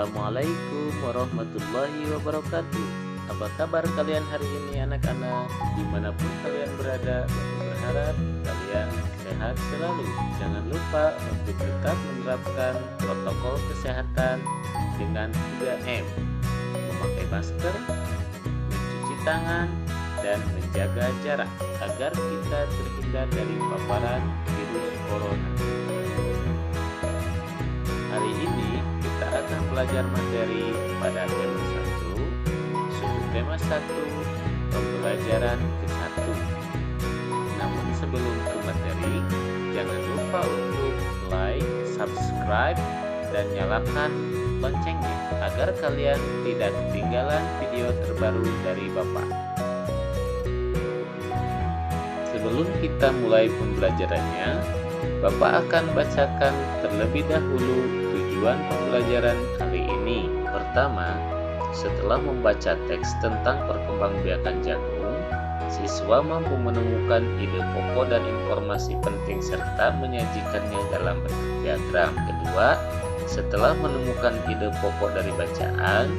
Assalamualaikum warahmatullahi wabarakatuh. Apa kabar kalian hari ini anak-anak? Dimanapun kalian berada, Bapak berharap kalian sehat selalu. Jangan lupa untuk tetap menerapkan protokol kesehatan dengan 3M. Memakai masker, mencuci tangan, dan menjaga jarak agar kita terhindar dari paparan virus corona. Hari ini kita akan belajar materi pada tema 1, subtema 1, pembelajaran ke-1. Namun sebelum ke materi, jangan lupa untuk like, subscribe, dan nyalakan loncengnya agar kalian tidak ketinggalan video terbaru dari Bapak. Sebelum kita mulai pembelajarannya, Bapak akan bacakan terlebih dahulu tujuan pembelajaran kali ini. Pertama, setelah membaca teks tentang perkembangbiakan jagung, siswa mampu menemukan ide pokok dan informasi penting serta menyajikannya dalam bentuk diagram. Kedua, setelah menemukan ide pokok dari bacaan,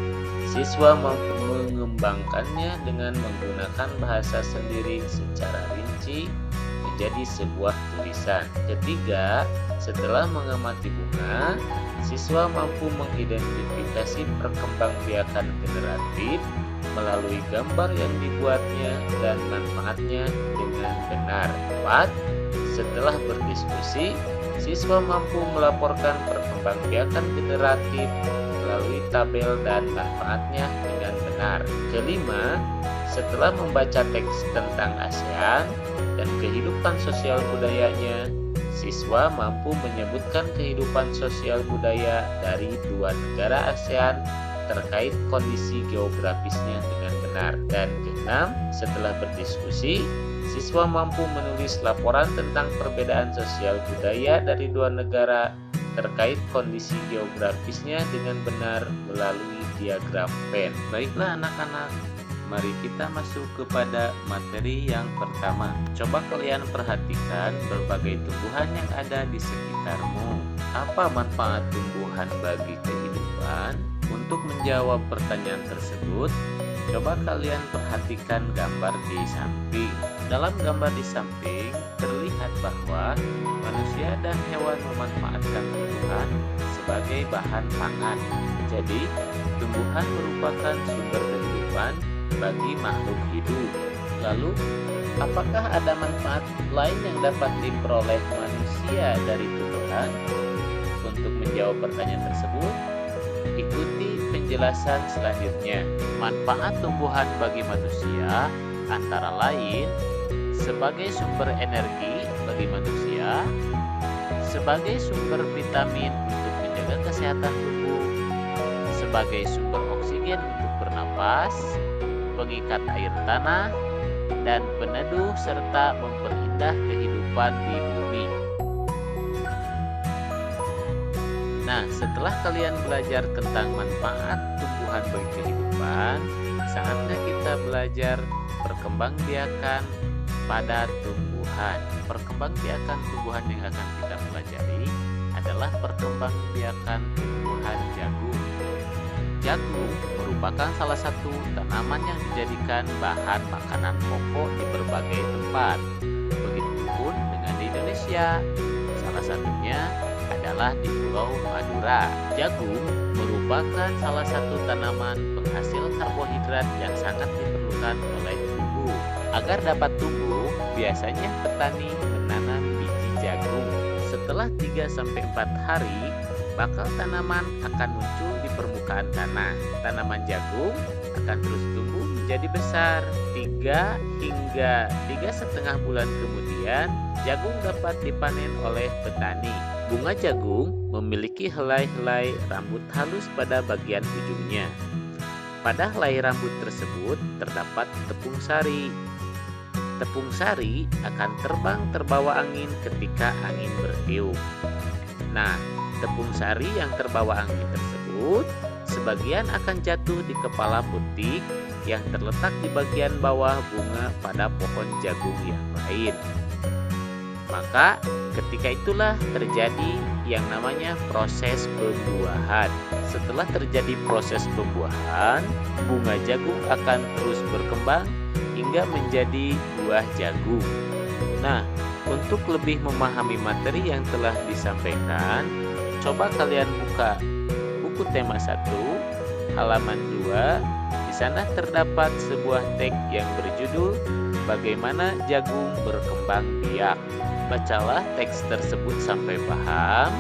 siswa mampu mengembangkannya dengan menggunakan bahasa sendiri secara rinci menjadi sebuah tulisan. Ketiga, setelah mengamati bunga, siswa mampu mengidentifikasi perkembangbiakan generatif melalui gambar yang dibuatnya dan manfaatnya dengan benar. 4. Setelah berdiskusi, siswa mampu melaporkan perkembangbiakan generatif melalui tabel dan manfaatnya dengan benar. Kelima, setelah membaca teks tentang ASEAN dan kehidupan sosial budayanya, siswa mampu menyebutkan kehidupan sosial budaya dari dua negara ASEAN terkait kondisi geografisnya dengan benar. Dan keenam, setelah berdiskusi, siswa mampu menulis laporan tentang perbedaan sosial budaya dari dua negara terkait kondisi geografisnya dengan benar melalui diagram Venn. Baiklah anak-anak, mari kita masuk kepada materi yang pertama. Coba kalian perhatikan berbagai tumbuhan yang ada di sekitarmu. Apa manfaat tumbuhan bagi kehidupan? Untuk menjawab pertanyaan tersebut, coba kalian perhatikan gambar di samping. Dalam gambar di samping terlihat bahwa manusia dan hewan memanfaatkan tumbuhan sebagai bahan pangan. Jadi, tumbuhan merupakan sumber kehidupan bagi makhluk hidup. Lalu, apakah ada manfaat lain yang dapat diperoleh manusia dari tumbuhan? Untuk menjawab pertanyaan tersebut, ikuti penjelasan selanjutnya. Manfaat tumbuhan bagi manusia antara lain sebagai sumber energi bagi manusia, sebagai sumber vitamin untuk menjaga kesehatan tubuh, sebagai sumber oksigen untuk bernapas, pengikat air tanah, dan peneduh serta memperindah kehidupan di bumi. Nah, setelah kalian belajar tentang manfaat tumbuhan bagi kehidupan, saatnya kita belajar perkembangbiakan pada tumbuhan. Perkembangbiakan tumbuhan yang akan kita pelajari adalah perkembangbiakan tumbuhan jagung. Jagung merupakan salah satu tanaman yang dijadikan bahan makanan pokok di berbagai tempat. Begitupun dengan di Indonesia, salah satunya adalah di Pulau Madura. Jagung merupakan salah satu tanaman penghasil karbohidrat yang sangat diperlukan oleh tubuh. Agar dapat tumbuh, biasanya petani menanam biji jagung. Setelah 3-4 hari, bakal tanaman akan muncul di permukaan tanah. Tanaman jagung akan terus tumbuh menjadi besar. 3 hingga 3,5 bulan kemudian, jagung dapat dipanen oleh petani. Bunga jagung memiliki helai-helai rambut halus pada bagian ujungnya. Pada helai rambut tersebut terdapat tepung sari. Tepung sari akan terbang terbawa angin ketika angin bertiup. Nah, tepung sari yang terbawa angin tersebut sebagian akan jatuh di kepala putik yang terletak di bagian bawah bunga pada pohon jagung yang lain. Maka ketika itulah terjadi yang namanya proses pembuahan. Setelah terjadi proses pembuahan, bunga jagung akan terus berkembang hingga menjadi buah jagung. Nah, untuk lebih memahami materi yang telah disampaikan, coba kalian buka buku tema 1, halaman 2. Di sana terdapat sebuah teks yang berjudul Bagaimana Jagung Berkembang Biak. Bacalah teks tersebut sampai paham.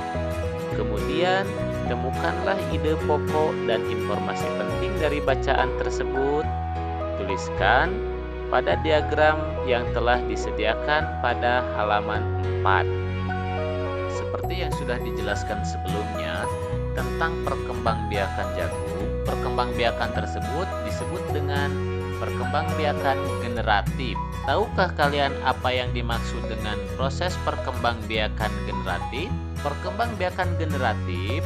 Kemudian, temukanlah ide pokok dan informasi penting dari bacaan tersebut. Tuliskan pada diagram yang telah disediakan pada halaman 4. Seperti yang sudah dijelaskan sebelumnya tentang perkembangbiakan jagung, perkembangbiakan tersebut disebut dengan perkembangbiakan generatif. Tahukah kalian apa yang dimaksud dengan proses perkembangbiakan generatif? Perkembangbiakan generatif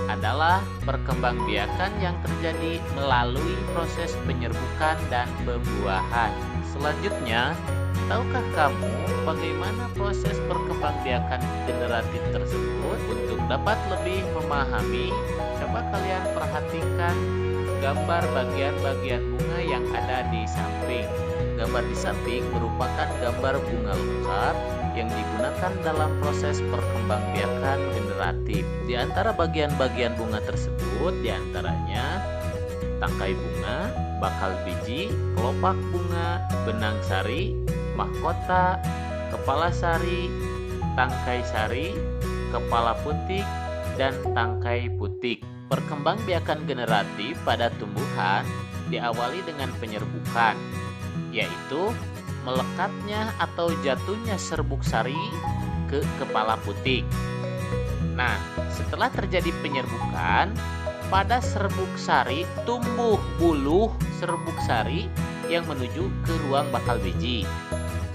adalah perkembangbiakan yang terjadi melalui proses penyerbukan dan pembuahan. Selanjutnya, tahukah kamu bagaimana proses perkembangbiakan generatif tersebut? Untuk dapat lebih memahami, coba kalian perhatikan gambar bagian-bagian bunga yang ada di samping. Gambar di samping merupakan gambar bunga lekar yang digunakan dalam proses perkembangbiakan generatif. Di antara bagian-bagian bunga tersebut diantaranya tangkai bunga, bakal biji, kelopak bunga, benang sari, mahkota, kepala sari, tangkai sari, kepala putik, dan tangkai putik. Perkembangbiakan generatif pada tumbuhan diawali dengan penyerbukan, yaitu melekatnya atau jatuhnya serbuk sari ke kepala putik. Nah, setelah terjadi penyerbukan, pada serbuk sari tumbuh buluh serbuk sari yang menuju ke ruang bakal biji.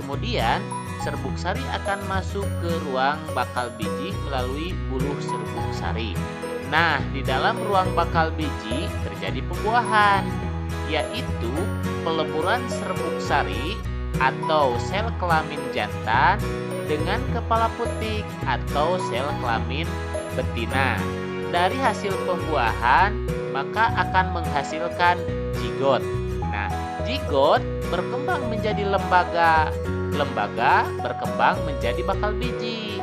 Kemudian, serbuk sari akan masuk ke ruang bakal biji melalui buluh serbuk sari. Nah, di dalam ruang bakal biji terjadi pembuahan, yaitu peleburan serbuk sari atau sel kelamin jantan dengan kepala putik atau sel kelamin betina. Dari hasil pembuahan, maka akan menghasilkan zigot. Nah, zigot berkembang menjadi lembaga. Lembaga berkembang menjadi bakal biji.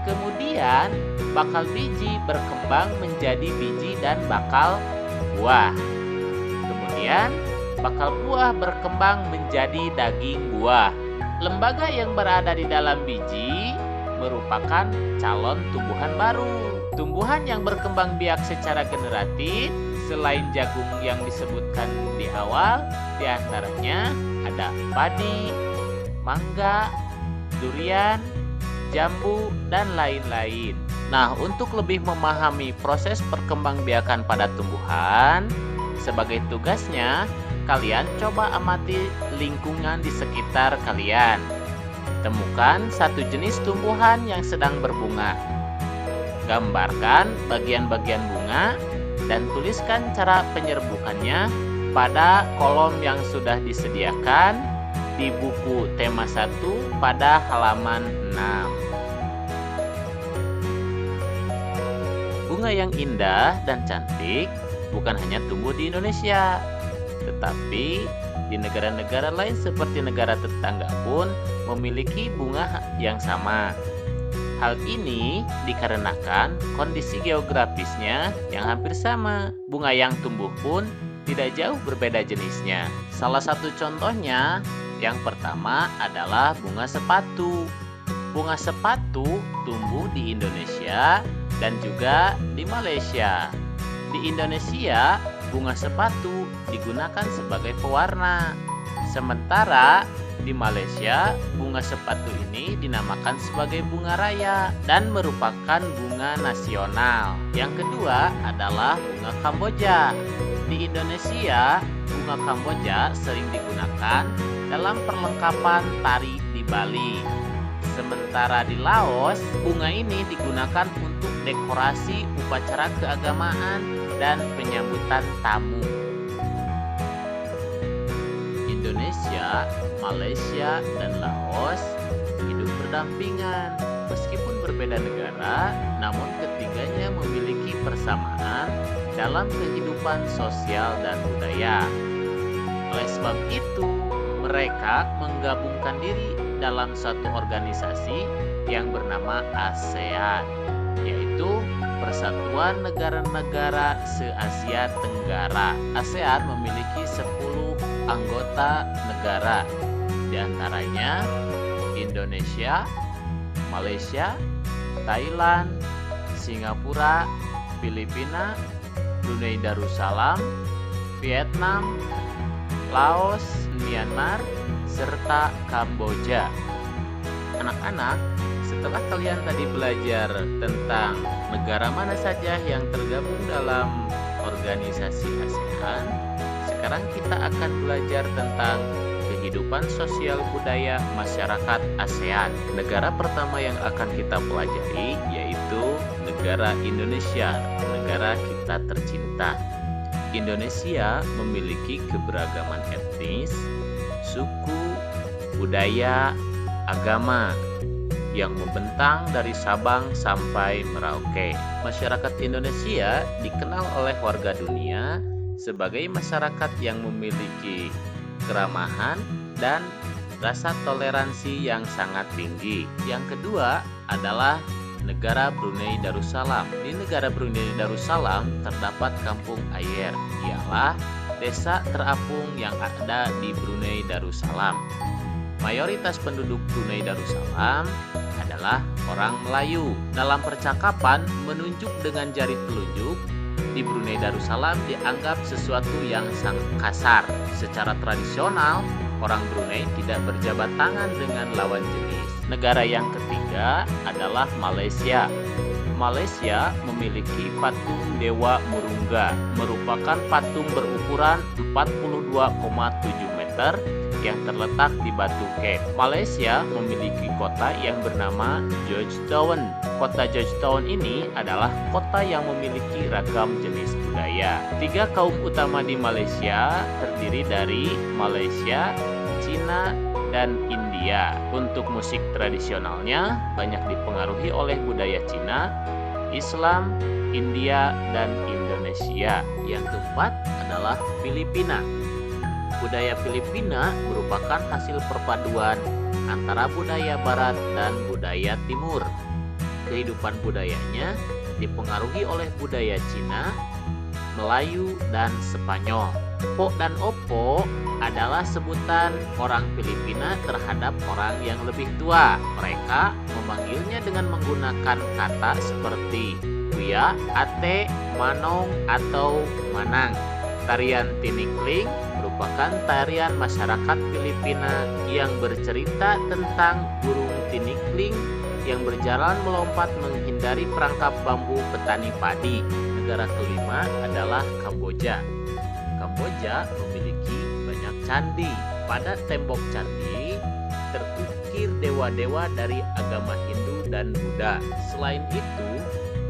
Kemudian, bakal biji berkembang menjadi biji dan bakal buah. Kemudian, bakal buah berkembang menjadi daging buah. Lembaga yang berada di dalam biji merupakan calon tumbuhan baru. Tumbuhan yang berkembang biak secara generatif, selain jagung yang disebutkan di awal, diantaranya ada padi, mangga, durian, jambu, dan lain-lain. Nah, untuk lebih memahami proses perkembangbiakan pada tumbuhan, sebagai tugasnya, kalian coba amati lingkungan di sekitar kalian. Temukan satu jenis tumbuhan yang sedang berbunga. Gambarkan bagian-bagian bunga dan tuliskan cara penyerbukannya pada kolom yang sudah disediakan di buku tema 1 pada halaman 6. Bunga yang indah dan cantik bukan hanya tumbuh di Indonesia, tetapi di negara-negara lain seperti negara tetangga pun memiliki bunga yang sama. Hal ini dikarenakan kondisi geografisnya yang hampir sama. Bunga yang tumbuh pun tidak jauh berbeda jenisnya. Salah satu contohnya, yang pertama adalah bunga sepatu. Bunga sepatu tumbuh di Indonesia dan juga di Malaysia. Di Indonesia, bunga sepatu digunakan sebagai pewarna. Sementara di Malaysia, bunga sepatu ini dinamakan sebagai bunga raya dan merupakan bunga nasional. Yang kedua adalah bunga Kamboja. Di Indonesia, bunga Kamboja sering digunakan dalam perlengkapan tari di Bali. Sementara di Laos, bunga ini digunakan untuk dekorasi upacara keagamaan dan penyambutan tamu. Indonesia, Malaysia, dan Laos hidup berdampingan. Meskipun berbeda negara, namun ketiganya memiliki persamaan dalam kehidupan sosial dan budaya. Oleh sebab itu, mereka menggabungkan diri dalam satu organisasi yang bernama ASEAN, yaitu Persatuan Negara-Negara se-Asia Tenggara. ASEAN memiliki 10 anggota negara, di antaranya Indonesia, Malaysia, Thailand, Singapura, Filipina, Brunei Darussalam, Vietnam, Laos, Myanmar, serta Kamboja. Anak-anak, setelah kalian tadi belajar tentang negara mana saja yang tergabung dalam organisasi ASEAN, sekarang kita akan belajar tentang kehidupan sosial budaya masyarakat ASEAN. Negara pertama yang akan kita pelajari yaitu negara Indonesia, negara kita tercinta. Indonesia memiliki keberagaman etnis, suku, budaya, agama yang membentang dari Sabang sampai Merauke. Masyarakat Indonesia dikenal oleh warga dunia sebagai masyarakat yang memiliki keramahan dan rasa toleransi yang sangat tinggi. Yang kedua adalah negara Brunei Darussalam. Di negara Brunei Darussalam terdapat kampung ayer, ialah desa terapung yang ada di Brunei Darussalam. Mayoritas penduduk Brunei Darussalam adalah orang Melayu. Dalam percakapan menunjuk dengan jari telunjuk di Brunei Darussalam dianggap sesuatu yang sangat kasar. Secara tradisional, orang Brunei tidak berjabat tangan dengan lawan jenis. Negara yang ketiga adalah Malaysia. Malaysia memiliki patung Dewa Murungga, merupakan patung berukuran 42,7 meter yang terletak di Batu Cape. Malaysia memiliki kota yang bernama Georgetown. Kota Georgetown ini adalah kota yang memiliki ragam jenis budaya. 3 kaum utama di Malaysia terdiri dari Malaysia, Cina, dan India. Untuk musik tradisionalnya banyak dipengaruhi oleh budaya Cina, Islam, India, dan Indonesia. Yang keempat adalah Filipina. Budaya Filipina merupakan hasil perpaduan antara budaya barat dan budaya timur. Kehidupan budayanya dipengaruhi oleh budaya Cina, Melayu, dan Spanyol. Po dan opo adalah sebutan orang Filipina terhadap orang yang lebih tua. Mereka memanggilnya dengan menggunakan kata seperti kuya, ate, manong, atau manang. Tarian tinikling merupakan tarian masyarakat Filipina yang bercerita tentang burung tinikling yang berjalan melompat menghindari perangkap bambu petani padi. Negara kelima adalah Kamboja. Kamboja memiliki banyak candi. Pada tembok candi terukir dewa-dewa dari agama Hindu dan Buddha. Selain itu,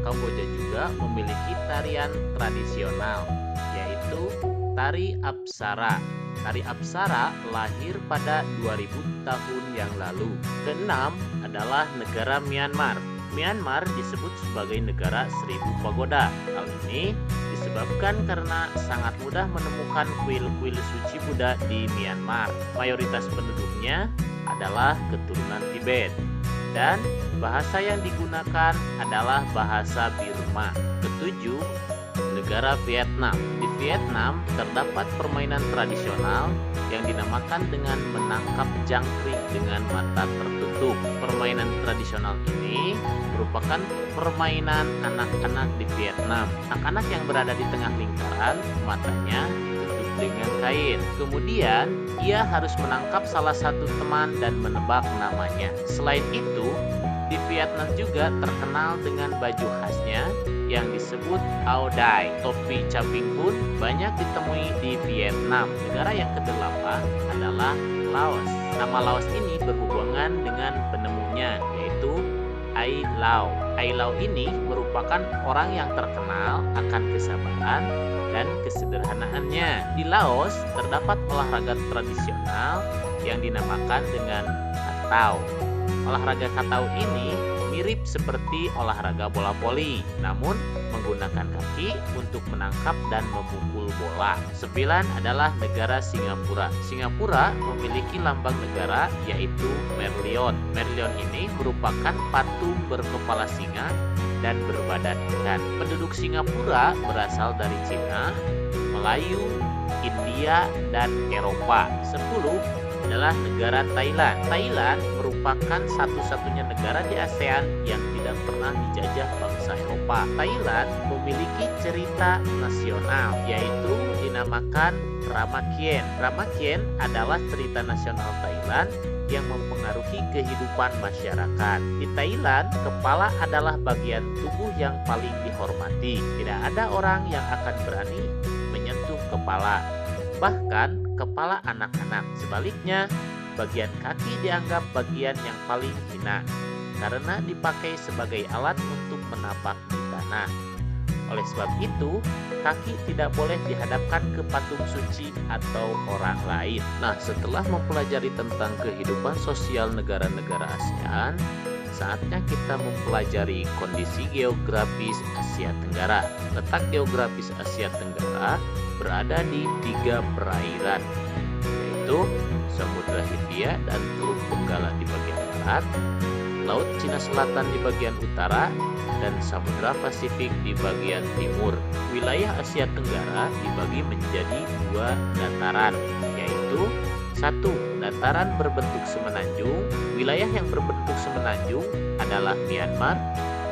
Kamboja juga memiliki tarian tradisional, yaitu tari Apsara. Tari Apsara lahir pada 2000 tahun yang lalu. Keenam adalah negara Myanmar. Myanmar disebut sebagai negara 1000 pagoda. Hal ini disebabkan karena sangat mudah menemukan kuil-kuil suci Buddha di Myanmar. Mayoritas penduduknya adalah keturunan Tibet. Dan bahasa yang digunakan adalah bahasa Birma. Ketujuh, negara Vietnam. Di Vietnam terdapat permainan tradisional yang dinamakan dengan menangkap jangkrik dengan mata tertutup. Permainan tradisional ini merupakan permainan anak-anak di Vietnam. Anak-anak yang berada di tengah lingkaran, matanya ditutup dengan kain. Kemudian, ia harus menangkap salah satu teman dan menebak namanya. Selain itu, di Vietnam juga terkenal dengan baju khasnya yang disebut Ao Dai. Topi caping pun banyak ditemui di Vietnam. Negara yang kedelapan adalah Laos. Nama Laos ini berhubungan dengan penemunya, yaitu Ai Lau. Ai Lau ini merupakan orang yang terkenal akan kesabaran dan kesederhanaannya. Di Laos terdapat olahraga tradisional yang dinamakan dengan katau. Olahraga katau ini mirip seperti olahraga bola voli, namun menggunakan kaki untuk menangkap dan memukul bola. 9 adalah negara Singapura. Singapura memiliki lambang negara yaitu Merlion. Merlion ini merupakan patung berkepala singa dan berbadan ikan. Penduduk Singapura berasal dari Cina, Melayu, India, dan Eropa. 10 adalah negara Thailand. Thailand merupakan satu-satunya negara di ASEAN yang tidak pernah dijajah bangsa Eropa. Thailand memiliki cerita nasional, yaitu dinamakan Ramakien. Ramakien adalah cerita nasional Thailand yang mempengaruhi kehidupan masyarakat. Di Thailand, kepala adalah bagian tubuh yang paling dihormati. Tidak ada orang yang akan berani menyentuh kepala, bahkan kepala anak-anak. Sebaliknya, bagian kaki dianggap bagian yang paling hina karena dipakai sebagai alat untuk menapak di tanah. Oleh sebab itu, kaki tidak boleh dihadapkan ke patung suci atau orang lain. Nah, setelah mempelajari tentang kehidupan sosial negara-negara ASEAN, saatnya kita mempelajari kondisi geografis Asia Tenggara. Letak geografis Asia Tenggara berada di 3 perairan, yaitu Samudra Hindia dan Teluk Benggala di bagian barat, Laut Cina Selatan di bagian utara, dan Samudra Pasifik di bagian timur. Wilayah Asia Tenggara dibagi menjadi 2 dataran, yaitu 1. Dataran berbentuk semenanjung. Wilayah yang berbentuk semenanjung adalah Myanmar,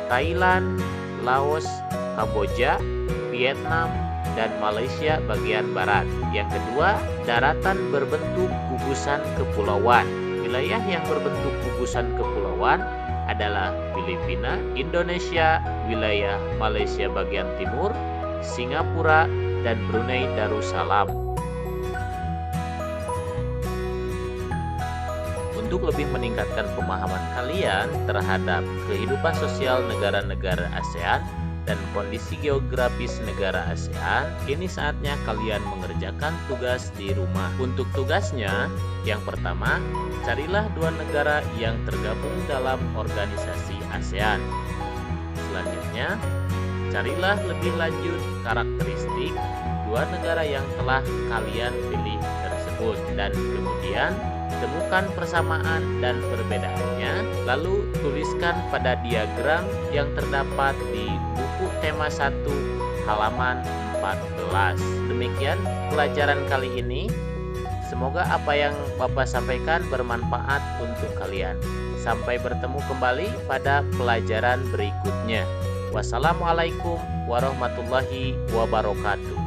Thailand, Laos, Kamboja, Vietnam, dan Malaysia bagian barat. Yang kedua, daratan berbentuk gugusan kepulauan. Wilayah yang berbentuk gugusan kepulauan adalah Filipina, Indonesia, wilayah Malaysia bagian timur, Singapura, dan Brunei Darussalam. Untuk lebih meningkatkan pemahaman kalian terhadap kehidupan sosial negara-negara ASEAN dan kondisi geografis negara ASEAN, kini saatnya kalian mengerjakan tugas di rumah. Untuk tugasnya, yang pertama, carilah 2 negara yang tergabung dalam organisasi ASEAN. Selanjutnya, carilah lebih lanjut karakteristik 2 negara yang telah kalian pilih tersebut, dan kemudian temukan persamaan dan perbedaannya, lalu tuliskan pada diagram yang terdapat di buku tema 1 halaman 14. Demikian pelajaran kali ini. Semoga apa yang Bapak sampaikan bermanfaat untuk kalian. Sampai bertemu kembali pada pelajaran berikutnya. Wassalamualaikum warahmatullahi wabarakatuh.